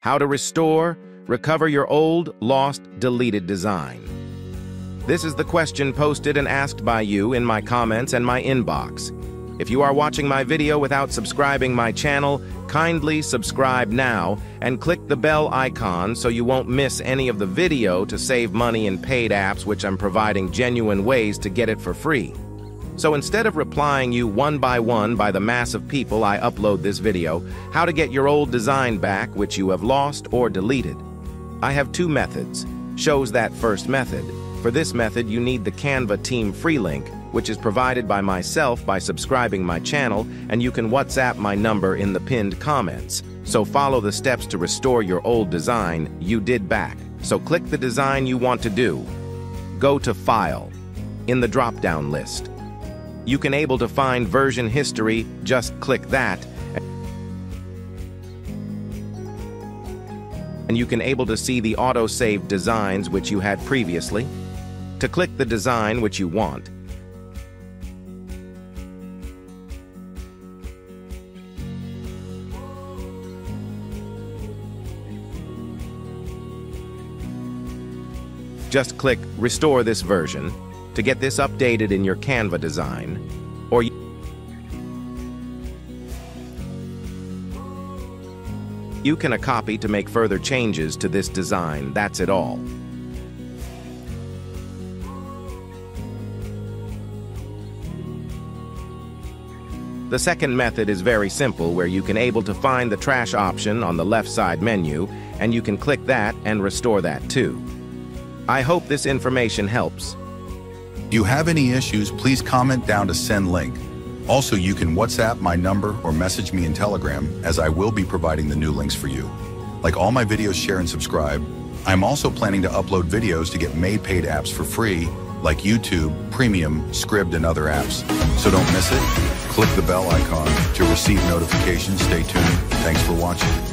How to restore, recover your old, lost, deleted design. This is the question posted and asked by you in my comments and my inbox. If you are watching my video without subscribing my channel, kindly subscribe now and click the bell icon so you won't miss any of the video to save money in paid apps, which I'm providing genuine ways to get it for free. So instead of replying you one by the mass of people I upload this video, how to get your old design back which you have lost or deleted. I have two methods. Shows that first method. For this method you need the Canva team free link, which is provided by myself by subscribing my channel, and you can WhatsApp my number in the pinned comments. So follow the steps to restore your old design you did back. So click the design you want to do. Go to File. In the drop-down list, you can able to find version history, just click that, and you can able to see the auto-saved designs which you had previously. To click the design which you want, just click Restore this version to get this updated in your Canva design, or you can copy to make further changes to this design. That's it all. The second method is very simple, where you can able to find the trash option on the left side menu, and you can click that and restore that too. I hope this information helps. If you have any issues, please comment down to send link. Also, you can WhatsApp my number or message me in Telegram, as I will be providing the new links for you. Like all my videos, share and subscribe. I'm also planning to upload videos to get made paid apps for free, like YouTube, Premium, Scribd, and other apps. So don't miss it. Click the bell icon to receive notifications. Stay tuned. Thanks for watching.